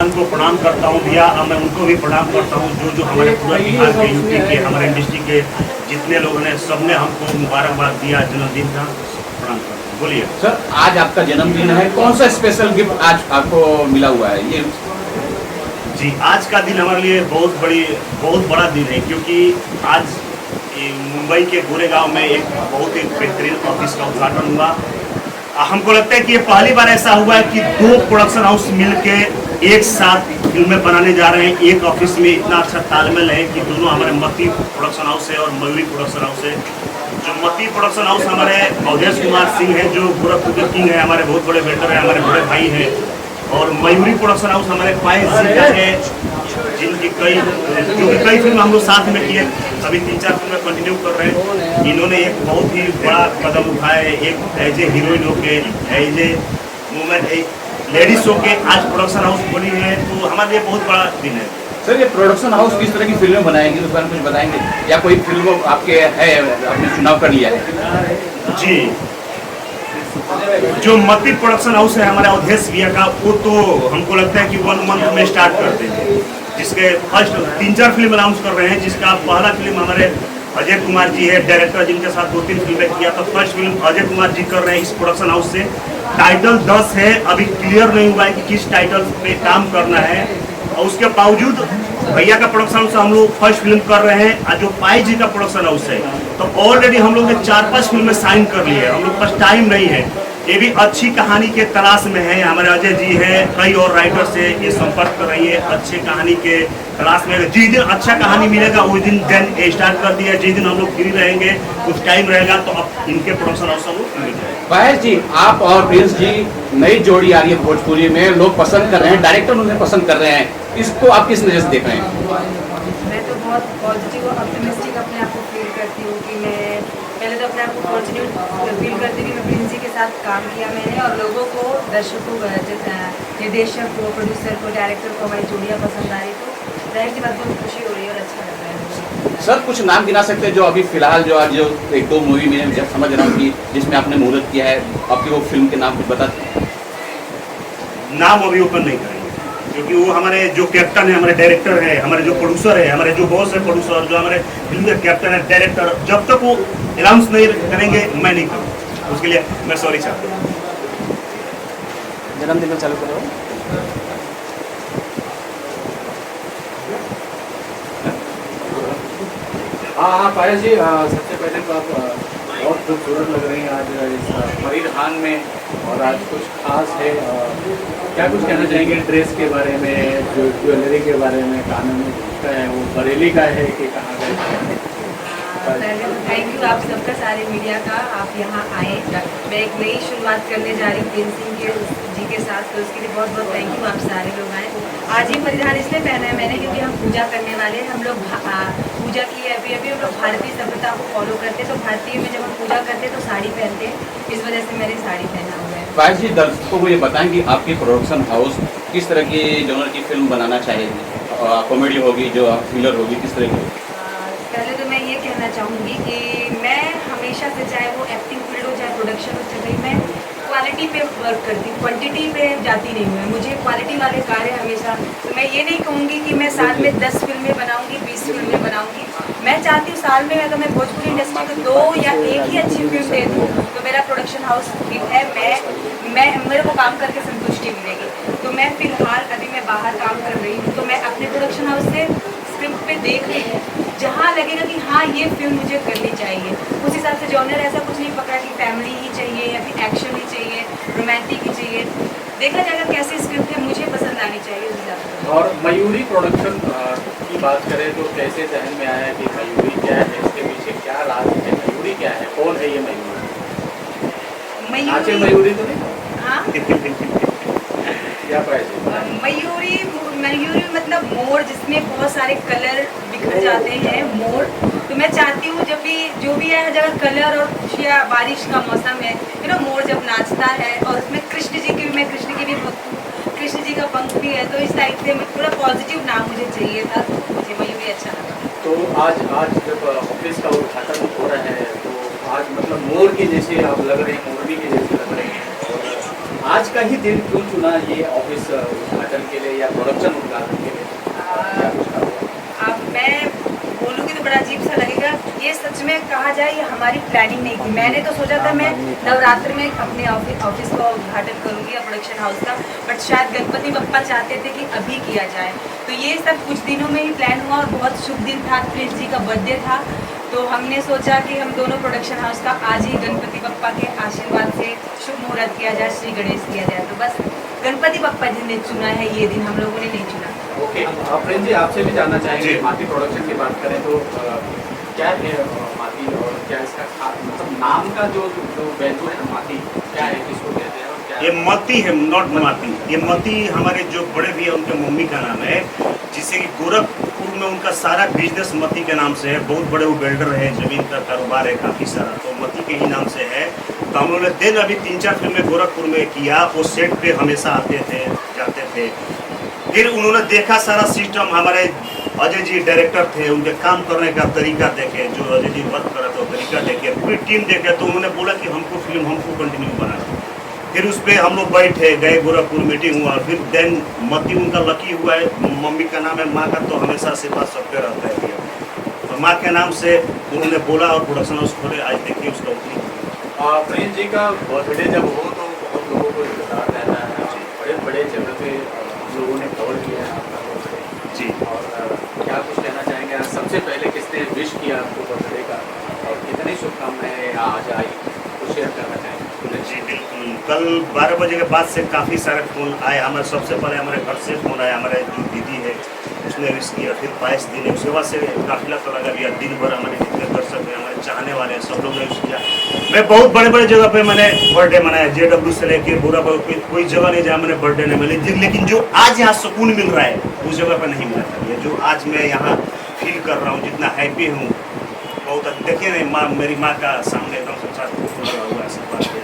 उनको प्रणाम करता हूँ भैया, मैं उनको भी प्रणाम करता हूँ जो हमारे पूरा बिहार के, यूपी के, हमारे इंडस्ट्री के जितने लोगों ने, सबने हमको मुबारकबाद दिया जन्मदिन का। प्रणाम करता हूँ। बोलिए सर, आज आपका जन्मदिन है, कौन सा स्पेशल गिफ्ट आज आपको मिला हुआ है ये? जी, आज का दिन हमारे लिए बहुत बड़ा दिन है, क्योंकि आज मुंबई के गोरेगांव में एक बहुत ही बेहतरीन ऑफिस का उद्घाटन हुआ। हमको लगता है कि ये पहली बार ऐसा हुआ है कि दो प्रोडक्शन हाउस मिलके एक साथ फिल्में बनाने जा रहे हैं। एक ऑफिस में इतना अच्छा तालमेल है कि दोनों हमारे मती प्रोडक्शन हाउस है और मयूरी प्रोडक्शन हाउस है। जो मती प्रोडक्शन हाउस हमारे अवधेश कुमार सिंह है, जो गोरखपुर के किंग है, हमारे बहुत बड़े वेटर है, हमारे बड़े भाई हैं। और मयूरी प्रोडक्शन हाउस हमारे पायस जी का है, जिनकी कई फिल्म हम लोग साथ में किए, अभी 3-4 फिल्में कंटिन्यू कर रहे हैं। इन्होंने एक बहुत ही बड़ा कदम उठाया है, एक एज ए हीरोइन होके, एज ए वुमेन, एक लेडीज होके आज प्रोडक्शन हाउस बनी है, तो हमारे लिए बहुत बड़ा दिन है। सर, ये प्रोडक्शन हाउस किस तरह की फिल्में बनाएंगे, उस बारे में कुछ बताएंगे? या कोई फिल्म आपके है, आपने चुनाव कर लिया है? जी, जो मती प्रोडक्शन हाउस है हमारे अवधेश भैया का, वो तो हमको लगता है कि 1 मंथ में स्टार्ट करते हैं, जिसके फर्स्ट 3-4 फिल्म अनाउंस कर रहे हैं। जिसका पहला फिल्म हमारे अजय कुमार जी है, डायरेक्टर, जिनके साथ 2-3 फिल्में किया। तो फर्स्ट फिल्म अजय कुमार जी कर रहे हैं इस प्रोडक्शन हाउस से। टाइटल 10 है, अभी क्लियर नहीं हुआ है कि किस टाइटल पे काम करना है, और उसके बावजूद भैया का प्रोडक्शन हाउस हम लोग फर्स्ट फिल्म कर रहे हैं। और जो पाई जी का प्रोडक्शन हाउस है, तो ऑलरेडी हम लोग ने 4-5 फिल्में साइन कर ली है। हम लोग पास टाइम नहीं है, ये भी अच्छी कहानी के तलाश में है। हमारे अजय जी हैं, कई और राइटर से ये संपर्क कर रही है, अच्छे कहानी के तलाश में। जिस दिन अच्छा कहानी मिलेगा उस दिन स्टार्ट कर दिया। जिस दिन हम लोग फ्री रहेंगे, कुछ टाइम रहेगा, तो अब इनके प्रोडक्शन हाउस हम लोग फ्री रहेंगे। पायस जी, आप और प्रिंस जी नई जोड़ी आ रही है भोजपुरी में, लोग पसंद कर रहे हैं, डायरेक्टर उन्हें पसंद कर रहे हैं, इसको आप किस नजर से देख रहे हैं? मैं तो बहुत पॉजिटिव और ऑप्टिमिस्टिक अपने आप को फील करती हूँ कि मैं पहले तो अपने आप को पॉजिटिव फील करती हूँ कि मैं प्रिंस जी के साथ काम किया मैंने, और लोगों को, दर्शकों को, निर्देशक को, प्रोड्यूसर को, डायरेक्टर को हमारी जोड़ियाँ पसंद आ रही, तो जाहिर सी बात बहुत खुशी हो रही है और अच्छा लग रहा है। सर, कुछ नाम गिना सकते हैं जो अभी फिलहाल जो आज जो 1-2 मूवी में जब समझ रहा हूँ कि जिसमें आपने मुहूर्त किया है, आपकी वो फिल्म के नाम कुछ बता? नाम अभी ओपन नहीं करेंगे, क्योंकि वो हमारे जो कैप्टन है, हमारे डायरेक्टर है, हमारे जो प्रोड्यूसर है, हमारे जो बॉस है प्रोड्यूसर, जो हमारे फिल्म के कैप्टन है, डायरेक्टर, जब तक वो अनाउंस नहीं करेंगे मैं नहीं करूँगा। उसके लिए मैं सॉरी चाहता हूँ। जन्मदिन में चालू करो। हाँ पायस जी, सबसे पहले तो आप बहुत खूबसूरत लग रही हैं आज इस फरीदाबाद में, और आज कुछ खास है। क्या कुछ कहना चाहेंगे ड्रेस के बारे में, जो ज्वेलरी के बारे में? कानों में का है, वो बरेली का है कि कहाँ का है? पहले तो थैंक यू आप सबका, सारे मीडिया का, आप यहाँ आए। मैं एक नई शुरुआत करने जा रही हूँ प्रिंस सिंह जी के साथ, तो उसके लिए बहुत बहुत थैंक यू, आप सारे लोग आए। आज ही परिधान इसलिए पहना है मैंने क्योंकि हम पूजा करने वाले हैं। हम लोग पूजा की है, अभी हम लोग भारतीय सभ्यता को फॉलो करते हैं, तो भारतीय में जब हम पूजा करते हैं तो साड़ी पहनते हैं, इस वजह से मैंने साड़ी पहना हुआ है। पायस जी, दर्शकों को ये बताएं कि आपकी प्रोडक्शन हाउस किस तरह की जॉनर की फिल्म बनाना चाहेगी? कॉमेडी होगी, जो थ्रिलर होगी, किस तरह की? पहले तो मैं ये कहना चाहूँगी कि मैं हमेशा से, चाहे वो एक्टिंग फील्ड हो, चाहे प्रोडक्शन हो, चाहे मैं क्वालिटी पे वर्क करती हूँ, क्वांटिटी पे जाती नहीं हूँ। मुझे क्वालिटी वाले कार्य हमेशा, तो मैं ये नहीं कहूँगी कि मैं साल में 10 फिल्में बनाऊँगी, 20 फिल्में बनाऊँगी। मैं चाहती हूँ साल में अगर मैं भोजपुरी इंडस्ट्री को 2 या 1 ही अच्छी फिल्म दे दूँ, तो मेरा प्रोडक्शन हाउस ठीक है, मेरे को काम करके संतुष्टि मिलेगी। तो मैं फिलहाल अभी मैं बाहर काम कर रही हूँ, तो मैं अपने प्रोडक्शन हाउस से स्क्रिप्ट पे देख रही हूँ, जहाँ लगेगा कि हाँ ये फिल्म मुझे करनी चाहिए, उस हिसाब से जॉनर ऐसा कुछ नहीं पकड़ा कि फैमिली ही चाहिए या फिर एक्शन ही चाहिए, रोमांटिक ही चाहिए। देखा जाएगा कैसी स्क्रिप्ट है, मुझे पसंद आनी चाहिए उस हिसाब से। और मयूरी प्रोडक्शन की बात करें तो कैसे जहन में आया कि मयूरी क्या है, इसके पीछे क्या राज है, मयूरी क्या है, कौन है ये मयूरी? मयूरी तो नहीं? हाँ क्या प्राइस? मयूरी मतलब मोर, जिसमें बहुत सारे कलर बिखर जाते हैं, मोर। तो मैं चाहती हूँ जब भी जो भी है, जब कलर और खुशियाँ, बारिश का मौसम है, मोर जब नाचता है, और उसमें कृष्ण जी की, मैं कृष्ण की भी भक्त हूँ, कृष्ण जी का पंख भी है, तो इस टाइप से थोड़ा पॉजिटिव नाम मुझे चाहिए था, तो मुझे मयूरी अच्छा लगा। तो आज जब ऑफिस का उद्घाटन हो रहा है, तो आज मतलब मोर की जैसे आप लग रहे हैं, मोरनी की जैसे लग रहे हैं, और आज का ही दिन क्यों चुना ये ऑफिस उद्घाटन के लिए या प्रोडक्शन उद्घाटन के लिए? क्या कुछ कहा? अब मैं बोलूँगी तो बड़ा अजीब सा लगेगा, ये सच में कहा जाए ये हमारी प्लानिंग नहीं थी। मैंने तो सोचा था मैं नवरात्र में अपने ऑफिस का उद्घाटन करूँगी या प्रोडक्शन हाउस का, बट शायद गणपति बप्पा चाहते थे कि अभी किया जाए, तो ये सब कुछ दिनों में ही प्लान हुआ और बहुत शुभ दिन था, प्रिंस जी का बर्थडे था, तो हमने सोचा कि हम दोनों प्रोडक्शन हाउस का आज ही गणपति बप्पा के आशीर्वाद से शुभ मुहूर्त किया जाए, श्री गणेश किया जाए। तो बस गणपति बप्पा जी ने चुना है ये दिन, हम लोगों ने नहीं चुना। ओके, प्रिंस जी आपसे भी जानना चाहेंगे, माती प्रोडक्शन की बात करें तो क्या है माती और क्या इसका मतलब नाम का जो वैल्यू है ना, माती क्या है, किसको कहते हैं और क्या? ये मती है, नॉट माती। ये मती हमारे जो बड़े भैया उनके मम्मी का नाम है, जिससे कि गोरखपुर में उनका सारा बिजनेस मती के नाम से है। बहुत बड़े वो बिल्डर है, जमीन का कारोबार है काफ़ी सारा, तो मती के ही नाम से है। तो हम लोगों ने दिन अभी 3-4 फिल्में गोरखपुर में किया, वो सेट पे हमेशा आते थे जाते थे। फिर उन्होंने देखा सारा सिस्टम, हमारे अजय जी डायरेक्टर थे, उनके काम करने का तरीका देखे, जो अजय जी वर्क कर रहे थे वो तरीका देखे, पूरी टीम देखे, तो उन्होंने बोला कि हमको फिल्म हमको कंटिन्यू बनाना। फिर उस पर हम लोग बैठे गए, गोरखपुर मीटिंग हुआ, फिर देन मती उनका लकी हुआ है, मम्मी का नाम है, माँ का तो हमेशा से बात सबके रहता है भैया, तो माँ के नाम से उन्होंने बोला और प्रोडक्शन हाउस खोले। आज देखिए उसका ओपनिंग। प्रिंस जी का बर्थडे जब हो तो बहुत लोगों को इंतजार रहता है, बड़े बड़े जगह पे हम लोगों ने कवर किया है आपका बर्थडे जी, और क्या कुछ कहना चाहेंगे? आज सबसे पहले किसने विश किया आपको बर्थडे का और कितनी शुभकामनाएं आज आई, कुछ शेयर करना चाहेंगे? जी बिल्कुल। कल 12 बजे के बाद से काफ़ी सारे फ़ोन आए हमारे, सबसे पहले हमारे घर से फ़ोन आया, हमारे जो दीदी है उसने विश किया, फिर 22 दिन है, उसके बाद से काफिला तो लगा भैया, दिन भर हमारे जितने दर्शक हैं, हमारे चाहने वाले हैं, सब लोग ने विश किया। मैं बहुत बड़े बड़े जगह पे मैंने बर्थडे मनाया, JW से लेके बुरा कोई जगह नहीं जहाँ मैंने बर्थडे नहीं मिली, लेकिन जो आज यहाँ सुकून मिल रहा है उस जगह पर नहीं मिला था। ये जो आज मैं यहाँ फील कर रहा हूँ, जितना हैप्पी हूँ, बहुत देखिए नहीं, माँ मेरी माँ का सामने एकदम से साथ लगा हुआ है, सब बात है।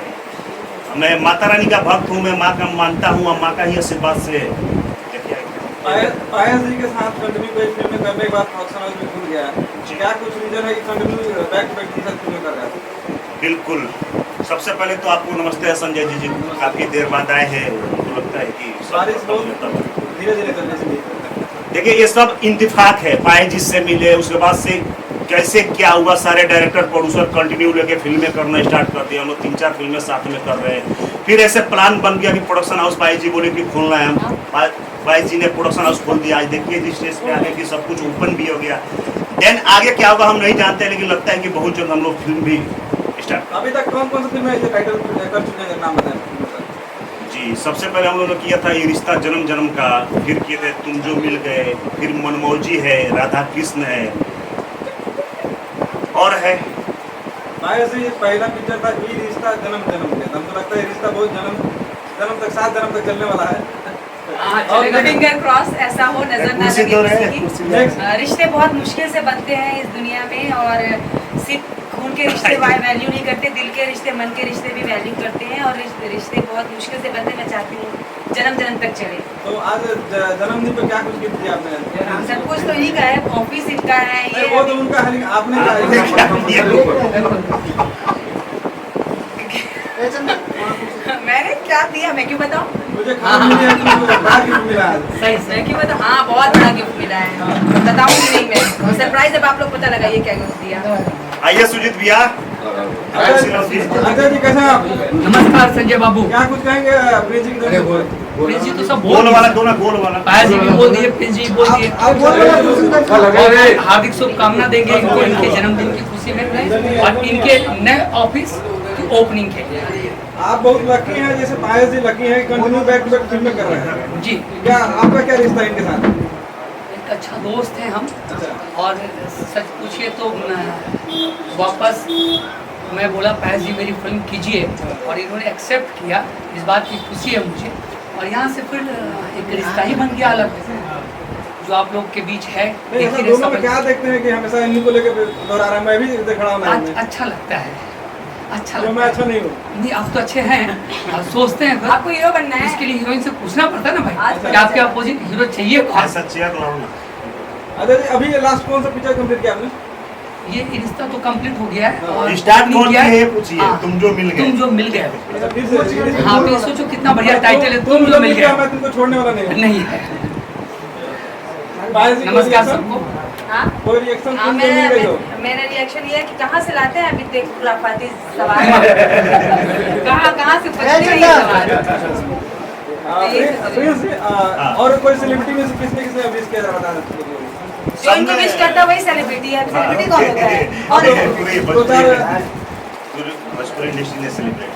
मैं माता रानी का भक्त हूँ, मैं माँ का मानता हूँ, और माँ का ही आशीर्वाद से देखिए। पायस जी के साथ कंटिन्यू कोई फिल्में करने के बाद प्रोडक्शन हाउस में खुल गया, क्या कुछ रीजन है कि कंटिन्यू बैक टू बैक के साथ फिल्में कर रहा है? बिल्कुल। सबसे पहले तो आपको नमस्ते है संजय जी, काफ़ी देर बाद आए हैं, तो लगता है कि बारिश बहुत धीरे धीरे करने से देखिए ये सब इंतफाक है, पाए जिससे मिले, उसके बाद से कैसे क्या हुआ, सारे डायरेक्टर प्रोड्यूसर कंटिन्यू लेके फिल्में करना स्टार्ट कर दिया, हम लोग 3-4 फिल्में साथ में कर रहे हैं। फिर ऐसे प्लान बन गया कि प्रोडक्शन हाउस पाई जी बोले कि खोलना है, हम पाई जी ने प्रोडक्शन हाउस खोल दिया। आज देखिए जिस स्टेज पे आगे कि सब कुछ ओपन भी हो गया। देन आगे क्या होगा हम नहीं जानते, लेकिन लगता है कि बहुत जल्द हम लोग फिल्म भी स्टार्ट। अभी तक कौन कौन सी फिल्म है टाइटल कर चुके हैं, नाम बताएं? जी, सबसे पहले हम लोगों ने किया था ये रिश्ता जन्म जन्म का, फिर किए थे तुम जो मिल गए, फिर मनमौजी है, राधा कृष्ण है और है। पायस जी पहला पिक्चर था ये रिश्ता जन्म जन्म के, हमको लगता है ये रिश्ता बहुत जन्म तक 7 जन्म तक चलने वाला है। और फिंगर क्रॉस ऐसा हो, नजर ना कुर्सी लगे तो रहे, किसी कुर्सी की। रहे। रिश्ते बहुत मुश्किल से बनते हैं इस दुनिया में, और सिर्फ खून के रिश्ते वैल्यू नहीं करते, दिल के रिश्ते, मन के रिश्ते भी वैल्यू करते हैं, और रिश्ते बहुत मुश्किल से बनते। मैं चाहती हूँ जन्म जन्म तक चले। तो आज जन्मदिन पे क्या कुछ गिफ्ट दिया आपने? सब कुछ तो इन्हीं का है, ऑफिस इनका है ये। वो तो उनका है, आपने मैंने क्या दिया, मैं क्यों बताऊँ? मुझे खाना बड़ा गिफ्ट मिला है। सही मैं क्यों बताऊँ? हाँ, बहुत बड़ा गिफ्ट मिला है, बताऊँगी नहीं मैं, सरप्राइज जब आप लोग पता लगा ये क्या गिफ्ट दिया। आइए सुजीत भैया। अजय जी कैसे हैं आप? नमस्कार संजय बाबू। क्या कुछ कहेंगे प्रिंस जी की तरफ से? प्रिंस जी तो सब गोल बोल वाला, दोनों गोल वाला। पाया जी भी बोल दिए, प्रिंस जी बोल दिए, आप बोल रहे हैं और हार्दिक शुभकामना देंगे इनको इनके जन्मदिन की खुशी में और इनके नए ऑफिस की ओपनिंग के लिए। आप बहुत लकी हैं, जैसे पायस जी लकी हैं, कंटिन्यू बैक टू बैक फिल्में कर रहे हैं। जी, क्या आपका क्या रिश्ता है इनके साथ? एक अच्छा दोस्त हैं हम, अच्छा, और सच पूछिए तो वापस मैं बोला पायस जी मेरी फिल्म कीजिए, और इन्होंने एक्सेप्ट किया, इस बात की खुशी है मुझे। और यहाँ से फिर एक रिश्ता ही बन गया अलग, जो आप लोग के बीच है। नहीं ऐसा दोनों में क्या देखते हैं कि हमेशा इन्हीं को लेकर दोहरा रहा है? मैं भी देख रहा हूँ, अच्छा लगता है, अच्छा तो लगता मैं है। अच्छा नहीं हूँ। नहीं, आप तो अच्छे हैं, आप सोचते हैं, आपको हीरो बनना है। इसके लिए हीरोइन से पूछना पड़ता है ना भाई, अच्छा, कि आपके अपोजिट हीरो चाहिए कौन? ऐसा चेयर लाओ ना। अजय जी अभी लास्ट कौन सा पिक्चर कंप्लीट किया आपने? ये रिश्ता तो कंप्लीट हो गया है और स्टार्ट नहीं कौन किया किए है पूछिए, हाँ, तुम जो मिल गए। तुम जो मिल गए अच्छा, फिर से हाँ फिर सोचो कितना बढ़िया टाइटल है, तुम जो मिल क्या गए मैं तुमको छोड़ने वाला नहीं हूँ। नहीं है। पायल जी, कोई नमस्कार reaction? सबको। हाँ कोई रिएक्शन हाँ, मिल गई हो? मेरा रिएक्शन ये है कि कहाँ से लाते हैं अभी तक खुराफाती सवाल कहाँ से पूछते हैं ये सवाल। प्रिंस जी, और कोई सेलिब्रिटी में से किसने किसने विश किया था, बता सकते हो? जो इनको विश करता है वही सेलिब्रिटी है, सेलिब्रिटी कौन होता है? और पूरी दो चार भोजपुरी इंडस्ट्री ने सेलिब्रेट।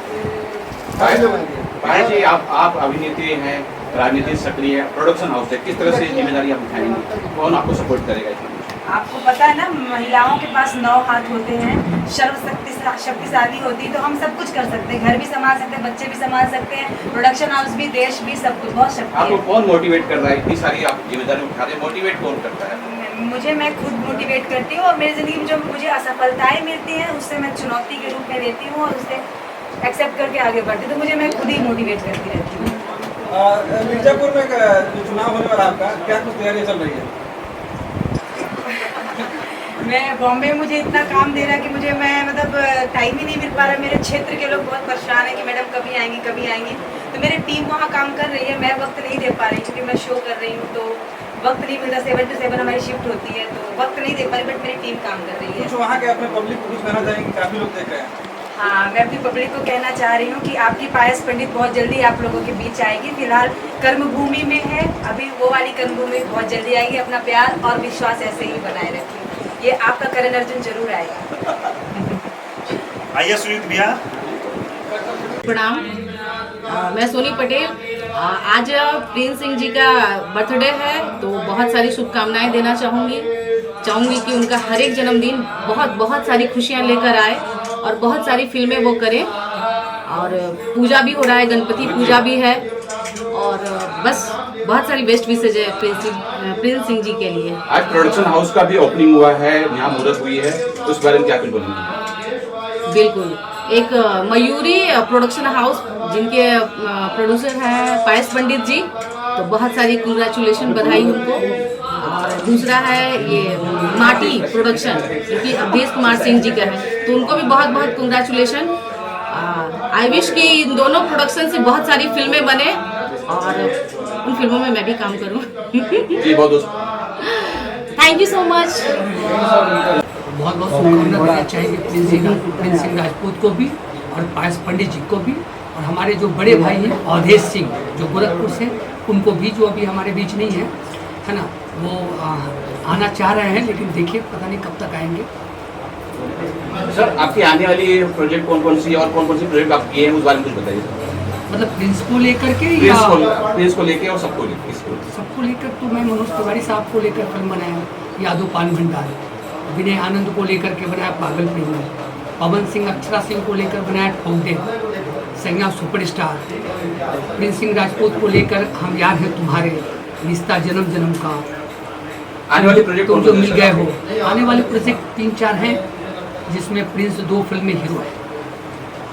पायल जी, आप अभिनेत्री हैं, राजनीति सक्रिय है, प्रोडक्शन हाउस है, किस तरह से जिम्मेदारी आप उठाएंगे, कौन आपको सपोर्ट करेगा इसमें? आपको पता है ना, महिलाओं के पास 9 हाथ होते हैं, शक्तिशाली होती है, तो हम सब कुछ कर सकते हैं, घर भी संभाल सकते हैं, बच्चे भी संभाल सकते हैं, प्रोडक्शन हाउस भी, देश भी, सब कुछ, बहुत शक्ति आपको है। कौन मोटिवेट कर रहा है, इतनी सारी आप जिम्मेदारी उठा रहे हैं, मोटिवेट कौन करता है? मैं खुद मोटिवेट करती हूँ और मेरी ज़िंदगी में जो मुझे असफलताएं मिलती हैं उससे मैं चुनौती के रूप में लेती हूँ और उसे एक्सेप्ट करके आगे बढ़ती हूँ, तो मुझे मैं खुद ही मोटिवेट करती रहती हूँ। मिर्जापुर में जो चुनाव होने वाला आपका, क्या कुछ तैयारी चल रही है? मैं बॉम्बे में मुझे इतना काम दे रहा है कि मुझे मतलब टाइम ही नहीं मिल पा रहा। मेरे क्षेत्र के लोग बहुत परेशान हैं कि मैडम कभी आएंगी, तो मेरी टीम वहाँ काम कर रही है, मैं वक्त नहीं दे पा रही क्योंकि मैं शो कर रही हूँ, तो वक्त नहीं मिलता। 7 to 7 हमारी शिफ्ट होती है, तो वक्त नहीं दे पा रही, बट मेरी टीम काम कर रही है। कुछ वहाँ के अपने पब्लिक को कुछ कहना चाहेंगे, काफी लोग देख रहे हैं। हाँ, मैं अपनी पब्लिक को कहना चाह रही हूँ कि आपकी पायस पंडित बहुत जल्दी आप लोगों के बीच आएगी। फिलहाल कर्मभूमि में है, अभी वो वाली कर्मभूमि बहुत जल्दी आएगी। अपना प्यार और विश्वास ऐसे ही बनाए रखिए, ये आपका करण अर्जुन जरूर आएगा। आइए सुनीत भैया। प्रणाम, मैं सोनी पटेल। आज प्रिंस सिंह जी का बर्थडे है, तो बहुत सारी शुभकामनाएं देना चाहूँगी कि उनका हर एक जन्मदिन बहुत सारी खुशियां लेकर आए और बहुत सारी फिल्में वो करें। और पूजा भी हो रहा है, गणपति पूजा भी है, और बस बहुत सारी बेस्ट विशेज है प्रिंस सिंह जी के लिए। आज प्रोडक्शन हाउस का भी ओपनिंग हुआ है, यहाँ मुहूर्त हुई है, उस बारे में क्या कुछ बोलेंगे? बिल्कुल, एक मयूरी प्रोडक्शन हाउस जिनके प्रोड्यूसर हैं पायस पंडित जी, तो बहुत सारी कंग्रेचुलेशन, बधाई उनको। और दूसरा है ये माटी प्रोडक्शन, क्योंकि अवधेश कुमार सिंह जी का है, तो उनको भी बहुत कंग्रेचुलेशन। आई विश कि इन दोनों प्रोडक्शन से बहुत सारी फिल्में बने और उन फिल्मों में मैं भी काम करूं। जी बहुत थैंक यू सो मच। बहुत शुभकामना देना चाहेंगे प्रिंस सिंह राजपूत को भी और पायस पंडित जी को भी, और हमारे जो बड़े भाई हैं अवधेश सिंह जो गोरखपुर से, उनको भी, जो अभी हमारे बीच नहीं है ना, वो आना चाह रहे हैं, लेकिन देखिए पता नहीं कब तक आएंगे। सर, आपकी आने वाली प्रोजेक्ट कौन सी और कौन सी प्रोजेक्ट आप किए हैं, उस बारे में कुछ बताइए। मतलब प्रिंस को लेकर के प्रिंस को लेके और सबको लेकर तो मैं मनोज तिवारी साहब को लेकर फिल्म बनाया यादव पान भंडार, विनय आनंद को लेकर के बनाया पागल प्रेमी, पवन सिंह अक्षरा सिंह को लेकर बनाया फाउंटेन, संज्ञा सुपरस्टार, प्रिंस सिंह राजपूत को लेकर हम यार हैं तुम्हारे, रिश्ता जन्म जन्म का, आने वाले प्रोजेक्ट तुम जो मिल गए हो। आने वाले प्रोजेक्ट 3-4 हैं, जिसमें प्रिंस 2 फिल्म में हीरो है।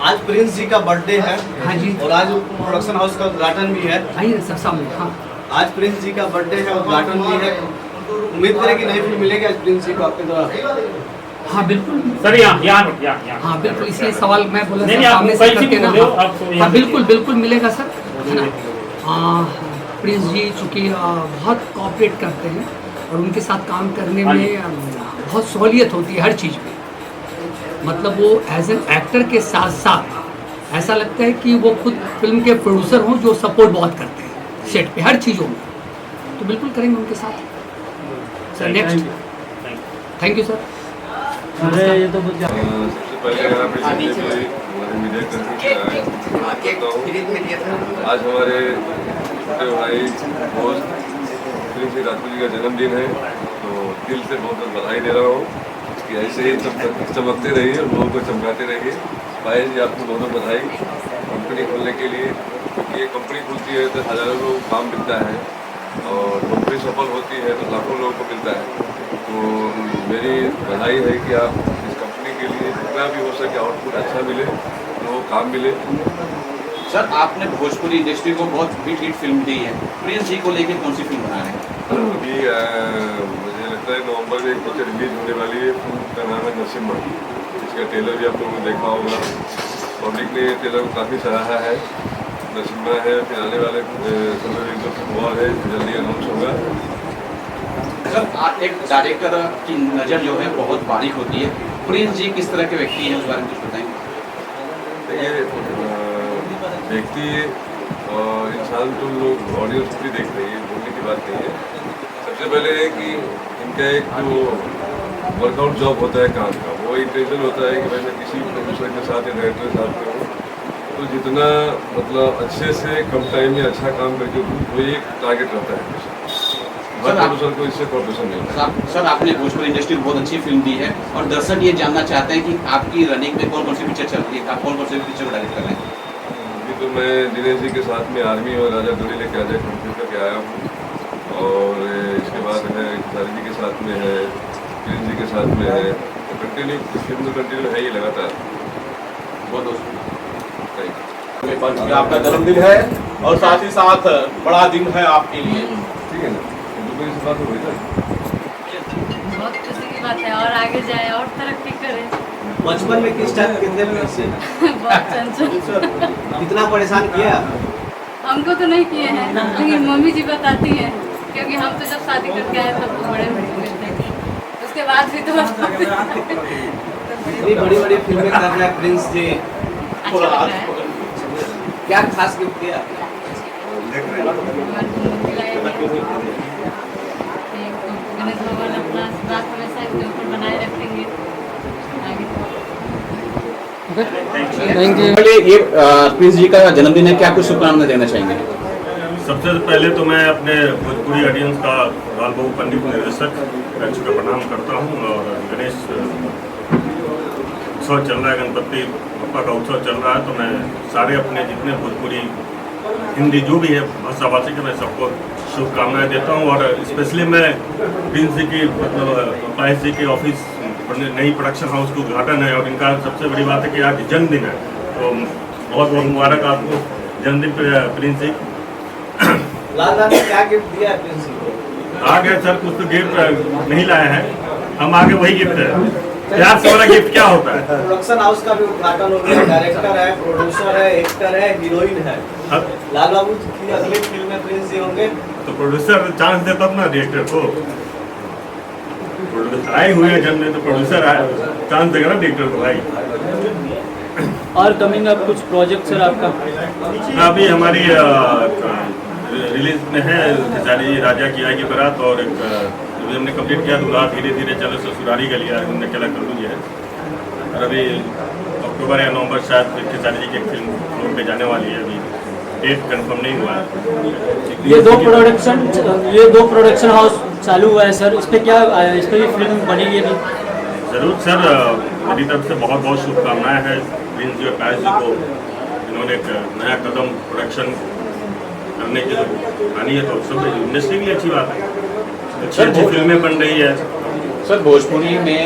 आज प्रिंस जी का बर्थडे है। हाँ जी, और आज प्रोडक्शन हाउस का उद्घाटन भी है। आइए सब सामने। हाँ, आज प्रिंस जी का बर्थडे है, उद्घाटन भी है। उम्मीद करें कि नई फिल्म मिलेगी आज प्रिंस जी को आपके द्वारा। हाँ बिल्कुल सर, यहाँ हाँ बिल्कुल, इसी सवाल मैं बोला नहीं, सर, आप सामने से मोबाइल से करके ना। बोल रहे हो, आप तो हाँ यहाँ बिल्कुल मिलेगा सर, है ना। प्रिंस जी चूँकि बहुत कोऑपरेट करते हैं और उनके साथ काम करने में बहुत सहूलियत होती है हर चीज़ में। मतलब वो एज एन एक्टर के साथ साथ ऐसा लगता है कि वो खुद फिल्म के प्रोड्यूसर हों, जो सपोर्ट बहुत करते हैं सेट पे हर चीज़ों में, तो बिल्कुल करेंगे उनके साथ। Sir next, thank you sir. सबसे पहले यहाँ पे हमारे मीडिया कर्मी आज हमारे छोटे भाई दोस्त प्रिंस सिंह राजपूत जी का जन्मदिन है, तो दिल से बहुत बधाई दे रहा हूँ कि ऐसे ही चमकते रहिए और लोगों को चमकाते रहिए। भाई जी आपको बहुत बधाई कंपनी खोलने के लिए, क्योंकि ये कंपनी खुलती है तो हज़ारों लोगों को काम मिलता है और कंपनी सफल होती है तो लाखों लोगों को मिलता है। तो मेरी बधाई है कि आप इस कंपनी के लिए जितना भी हो सके आउटपुट अच्छा मिले, लोगों को काम मिले। सर, आपने भोजपुरी इंडस्ट्री को बहुत हिट फिल्म दी है, प्रिंस जी को लेकर कौन सी फिल्म बना रहे हैं? अभी मुझे लगता नवंबर में एक पिक्चर रिलीज होने वाली है, फिल्म का नाम है नरसिम्हा। इसका ट्रेलर भी आप लोगों ने देखा होगा। पब्लिक ने ट्रेलर को काफ़ी सराहा है। नरसिम्हा है, फिर आने वाले समय में 1-2 और है, जल्दी अनाउंस होगा। सर, एक डायरेक्टर की नज़र जो है बहुत बारीक होती है। प्रिंस जी किस तरह के व्यक्ति हैं, उस बारे में कुछ बताएंगे? देखिए, व्यक्ति और इंसान तो लोग ऑडियंस भी देख रही है, बोलने की बात नहीं है। सबसे पहले है कि इनका एक जो वर्कआउट जॉब होता है काम का, वो इंटेंशन होता है कि भाई मैं किसी प्रोड्यूसर के साथ या डायरेक्टर के साथ में हूँ तो जितना मतलब अच्छे से कम टाइम में अच्छा काम करके दूँ, वो एक टारगेट रहता है हर प्रोड्यूसर को। इससे कॉम्पिटिशन नहीं। सर, आपने भोजपुरी इंडस्ट्री में बहुत अच्छी फिल्म दी है और दर्शक ये जानना चाहते हैं कि आपकी रनिंग में कौन कौन सी पिक्चर चल रही है, आप कौन कौन सी पिक्चर डायरेक्ट कर रहे हैं? अभी तो मैं दिनेश जी के साथ में आर्मी और राजा डोली लेके आजा कंप्लीट करके आया हूँ, और इसके बाद है खेसारी जी के साथ में है, प्रिंस जी के साथ में है। तो कंटिन्यू फिल्म कंटिन्यू है ही लगातार। बहुत दोस्त आपका जन्मदिन है और साथ ही साथ बड़ा दिन है आपके लिए, ठीक है ना? दुबई से बात हो गई था। बहुत खुशी की बात है, और आगे जाए और तरक्की करे। बचपन में किस टाइप कितने प्रेस से बहुत चंचल। कितना परेशान किया? हमको तो नहीं किए हैं, लेकिन मम्मी जी बताती हैं, क्योंकि हम तो जब शादी करके आए तब तो बड़े हुए थे, उसके बाद भी तो इतनी बड़ी बड़ी फिल्में कर रहे हैं प्रिंस जी, अच्छा लग रहा है। क्या खास गिफ्ट किया? गणेश भगवान अपना आशीर्वाद हमेशा इसके ऊपर बनाए रखेंगे। पहले ये प्रिंस जी का जन्मदिन है, क्या कुछ शुभकामनाएं देना चाहेंगे? सबसे पहले तो मैं अपने भोजपुरी ऑडियंस का लाल बाबू पंडित निर्देशक रक्षु का प्रणाम करता हूँ। और गणेश उत्सव चल रहा है, गणपति बप्पा का उत्सव चल रहा है, तो मैं सारे अपने जितने भोजपुरी हिंदी जो भी है भाषाभाषी के, मैं सबको शुभकामनाएं देता हूँ। और स्पेशली मैं प्रिंस जी की मतलब पायस जी के ऑफिस नई प्रोडक्शन हाउस का उद्घाटन है, और इनका सबसे बड़ी बात है कि आज जन्मदिन है, तो बहुत बहुत मुबारक आपको जन्मदिन पे प्रिंस जी। लाल ने क्या गिफ्ट दिया है प्रिंस जी को? आ गए सर, कुछ तो गिफ्ट नहीं लाए हैं, हम आगे वही गिफ्ट है। प्यार से बड़ा गिफ्ट क्या होता है? प्रोडक्शन हाउस का भी उद्घाटन हो गया, डायरेक्टर है, प्रोड्यूसर है, एक्टर है, हीरोइन है। लाल बाबू की अगली फिल्म में प्रिंस जी होंगे, तो प्रोड्यूसर चांस देता ना डायरेक्टर को। प्रोड्यूसर आए हुए हैं जन्मदिन, तो प्रोड्यूसर चांस देगा ना डायरेक्टर को भाई। और कमिंग अप कुछ प्रोजेक्ट सर आपका? अभी हमारी रिलीज में है खेसारी जी राजा की आएगी बारात, और एक अभी हमने कंप्लीट किया दूल्हा धीरे धीरे चलो ससुरारी का लिया, हमने केला कर लिया है। और अभी अक्टूबर या नवंबर शायद खेसारी जी की एक फिल्म फ्लोर पे जाने वाली है, अभी डेट कंफर्म नहीं हुआ है। ये दो प्रोडक्शन हाउस चालू हुआ है सर, इस पर क्या इस पर भी फिल्म बनेगी अभी? जरूर सर, मेरी तरफ से बहुत बहुत शुभकामनाएं हैं प्रिंस जी और पायस जी को। इन्होंने एक नया कदम प्रोडक्शन करने की आनी है, तो सब इंडस्ट्री की अच्छी बात है, अच्छी फिल्में बन रही है। सर, भोजपुरी में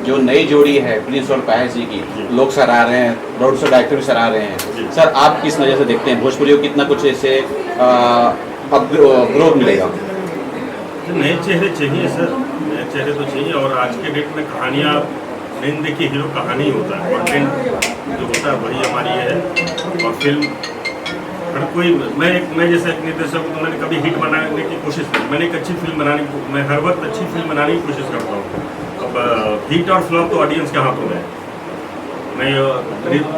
जो नई जोड़ी है प्रिंस और पायस जी की, लोग सराह रहे हैं, प्रोड्यूसर डायरेक्टर भी सराह रहे हैं। सर, आप किस नज़र से देखते हैं भोजपुरी को कितना कुछ ऐसे अब ग्रोथ मिलेगा? नए चेहरे चाहिए सर, नए चेहरे तो चाहिए। और आज के डेट में कहानियाँ मेन देखिए, हीरो कहानी होता है, कंटेंट जो होता है वही हमारी है। और फिल्म हर कोई, मैं जैसे एक निर्देशक हूँ, तो मैंने कभी हिट बनाने की कोशिश नहीं, मैंने एक अच्छी फिल्म बनाने की, मैं हर वक्त अच्छी फिल्म बनाने की कोशिश करता हूँ। अब हिट और फ्लॉप तो ऑडियंस के हाथों में है।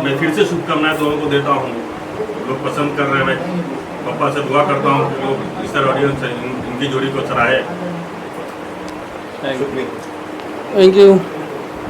मैं फिर से शुभकामनाएं लोगों को देता हूँ, लोग पसंद कर रहे हैं। मैं पापा से दुआ करता हूँ कि लोग इस तरह ऑडियंस इनकी जोड़ी को सराहे। Thank you.